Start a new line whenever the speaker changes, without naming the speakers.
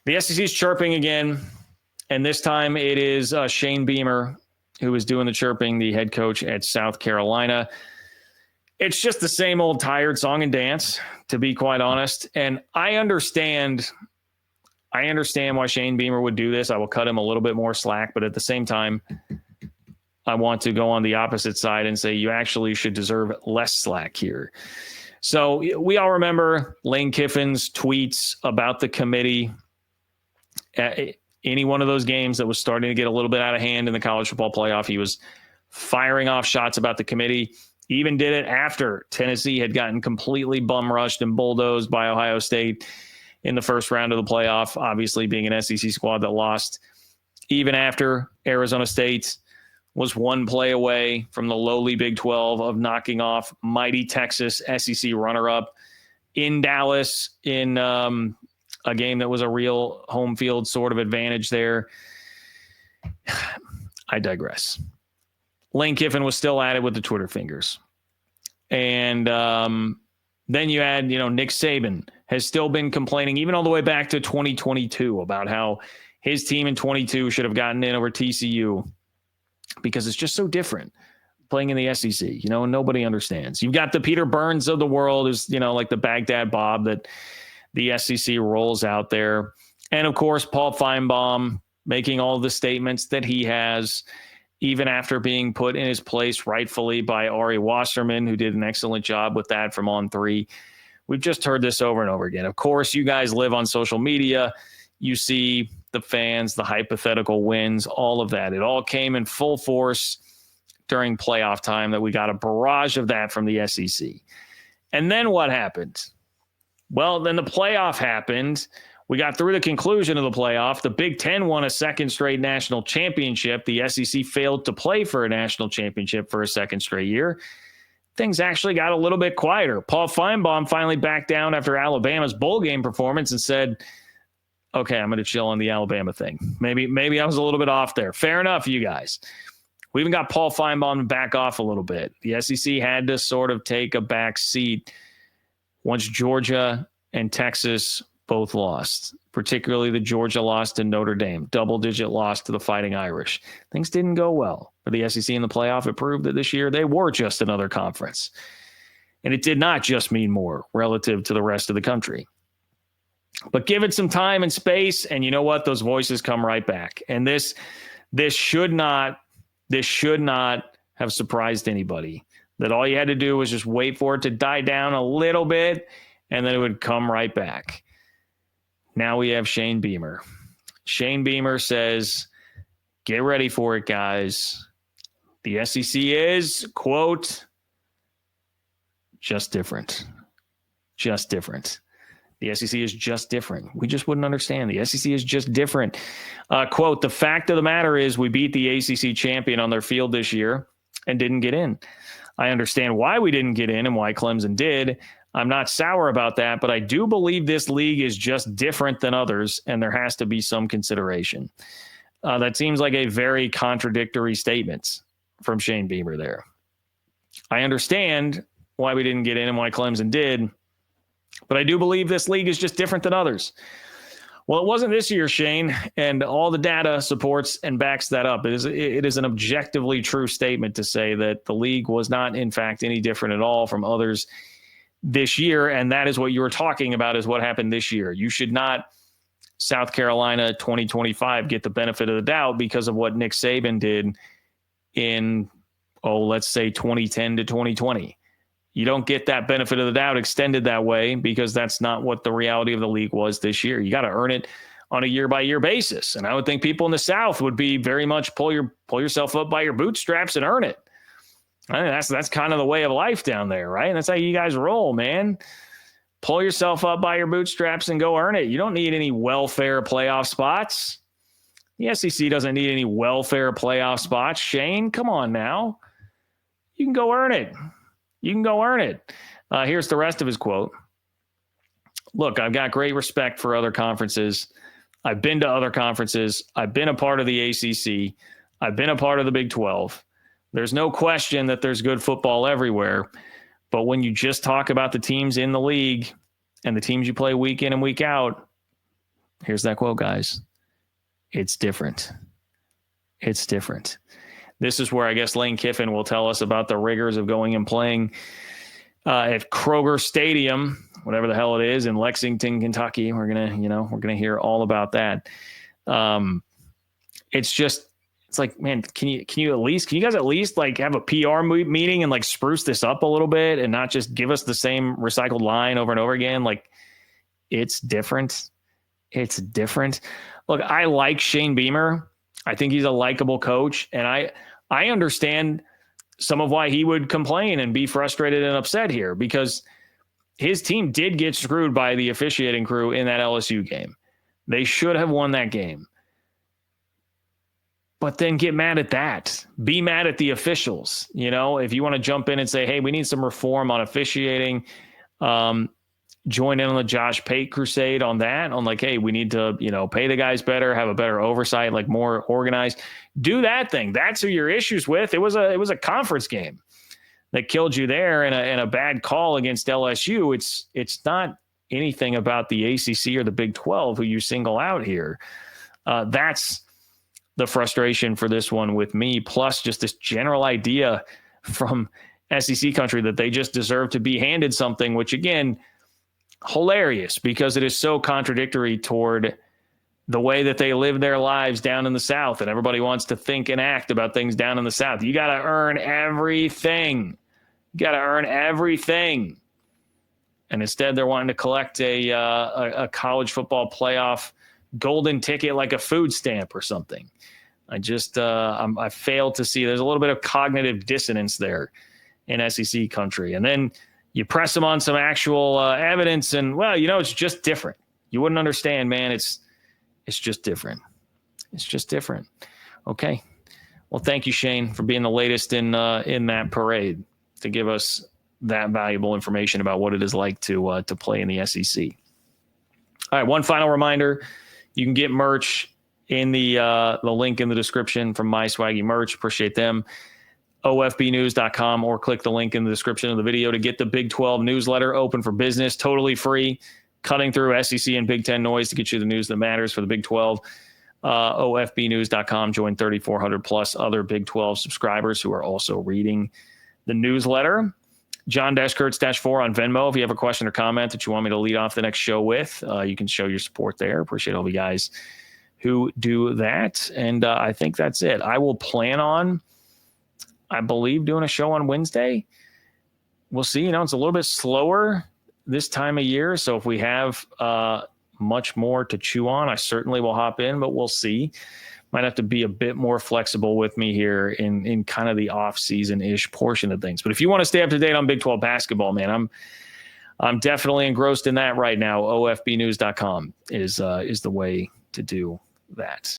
The SEC is chirping again, and this time it is Shane Beamer who is doing the chirping, the head coach at South Carolina. It's just the same old tired song and dance, to be quite honest. And I understand why Shane Beamer would do this. I will cut him a little bit more slack, but at the same time, I want to go on the opposite side and say you actually should deserve less slack here. So we all remember Lane Kiffin's tweets about the committee at any one of those games that was starting to get a little bit out of hand in the college football playoff. He was firing off shots about the committee. He even did it after Tennessee had gotten completely bum rushed and bulldozed by Ohio State in the first round of the playoff, obviously being an SEC squad that lost. Even after Arizona State was one play away from the lowly Big 12 of knocking off mighty Texas SEC runner-up in Dallas in a game that was a real home field sort of advantage there. I digress. Lane Kiffin was still at it with the Twitter fingers. And then you add, Nick Saban has still been complaining even all the way back to 2022 about how his team in 22 should have gotten in over TCU because it's just so different playing in the SEC, and nobody understands. You've got the Peter Burns of the world who's, like the Baghdad Bob that the SEC rolls out there. And of course, Paul Feinbaum making all the statements that he has, even after being put in his place rightfully by Ari Wasserman, who did an excellent job with that from On 3. We've just heard this over and over again. Of course, you guys live on social media. You see the fans, the hypothetical wins, all of that. It all came in full force during playoff time that we got a barrage of that from the SEC. And then what happened? Well, then the playoff happened. We got through the conclusion of the playoff. The Big Ten won a second straight national championship. The SEC failed to play for a national championship for a second straight year. Things actually got a little bit quieter. Paul Feinbaum finally backed down after Alabama's bowl game performance and said, okay, I'm going to chill on the Alabama thing. Maybe I was a little bit off there. Fair enough, you guys. We even got Paul Feinbaum to back off a little bit. The SEC had to sort of take a back seat once Georgia and Texas both lost, particularly the Georgia loss to Notre Dame, double-digit loss to the Fighting Irish. Things didn't go well for the SEC in the playoff. It proved that this year they were just another conference. And it did not just mean more relative to the rest of the country. But give it some time and space, and you know what? Those voices come right back. And this should not have surprised anybody. That all you had to do was just wait for it to die down a little bit, and then it would come right back. Now we have Shane Beamer. Shane Beamer says, get ready for it, guys. The SEC is, quote, just different. Just different. The SEC is just different. We just wouldn't understand. The SEC is just different. Quote, the fact of the matter is we beat the ACC champion on their field this year and didn't get in. I understand why we didn't get in and why Clemson did. I'm not sour about that, but I do believe this league is just different than others, and there has to be some consideration. That seems like a very contradictory statement from Shane Beamer there. I understand why we didn't get in and why Clemson did, but I do believe this league is just different than others. Well, it wasn't this year, Shane, and all the data supports and backs that up. It is an objectively true statement to say that the league was not, in fact, any different at all from others this year, and that is what you were talking about is what happened this year. You should not, South Carolina 2025, get the benefit of the doubt because of what Nick Saban did in, let's say 2010 to 2020. You don't get that benefit of the doubt extended that way because that's not what the reality of the league was this year. You got to earn it on a year-by-year basis, and I would think people in the South would be very much pull yourself up by your bootstraps and earn it. I think that's kind of the way of life down there, right? And that's how you guys roll, man. Pull yourself up by your bootstraps and go earn it. You don't need any welfare playoff spots. The SEC doesn't need any welfare playoff spots. Shane, come on now. You can go earn it. You can go earn it. Here's the rest of his quote. Look, I've got great respect for other conferences. I've been to other conferences. I've been a part of the ACC. I've been a part of the Big 12. There's no question that there's good football everywhere. But when you just talk about the teams in the league and the teams you play week in and week out, Here's that quote, guys. It's different. It's different. This is where I guess Lane Kiffin will tell us about the rigors of going and playing at Kroger Stadium, whatever the hell it is, in Lexington, Kentucky. We're gonna hear all about that. It's like, man, can you guys at least like have a PR meeting and like spruce this up a little bit and not just give us the same recycled line over and over again? Like, it's different. It's different. Look, I like Shane Beamer. I think he's a likable coach, and I understand some of why he would complain and be frustrated and upset here, because his team did get screwed by the officiating crew in that LSU game. They should have won that game. But then get mad at that. Be mad at the officials. You know, if you want to jump in and say, hey, we need some reform on officiating, join in on the Josh Pate crusade on that, on like, hey, we need to, pay the guys better, have a better oversight, like more organized. Do that thing. That's who your issues with. It was a conference game that killed you there, and a bad call against LSU. It's not anything about the ACC or the Big 12 who you single out here. That's the frustration for this one with me, plus just this general idea from SEC country that they just deserve to be handed something, which again, hilarious because it is so contradictory toward the way that they live their lives down in the South, and everybody wants to think and act about things down in the South. You got to earn everything. You got to earn everything. And instead they're wanting to collect a college football playoff golden ticket like a food stamp or something. I fail to see. There's a little bit of cognitive dissonance there in SEC country. And then you press them on some actual evidence and, well, it's just different. You wouldn't understand, man. It's just different. It's just different. Okay. Well, thank you, Shane, for being the latest in that parade to give us that valuable information about what it is like to play in the SEC. All right. One final reminder. You can get merch in the link in the description from My Swaggy Merch. Appreciate them. OFBnews.com, or click the link in the description of the video to get the Big 12 newsletter open for business, totally free, cutting through SEC and Big 10 noise to get you the news that matters for the Big 12. OFBnews.com, join 3,400 plus other Big 12 subscribers who are also reading the newsletter. John-Kurtz-4 on Venmo. If you have a question or comment that you want me to lead off the next show with, you can show your support there. Appreciate all the guys who do that. And I think that's it. I will plan on, I believe, doing a show on Wednesday. We'll see. It's a little bit slower this time of year. So if we have much more to chew on, I certainly will hop in, but we'll see. Might have to be a bit more flexible with me here in kind of the off-season-ish portion of things. But if you want to stay up to date on Big 12 basketball, man, I'm definitely engrossed in that right now. OFBnews.com is the way to do that.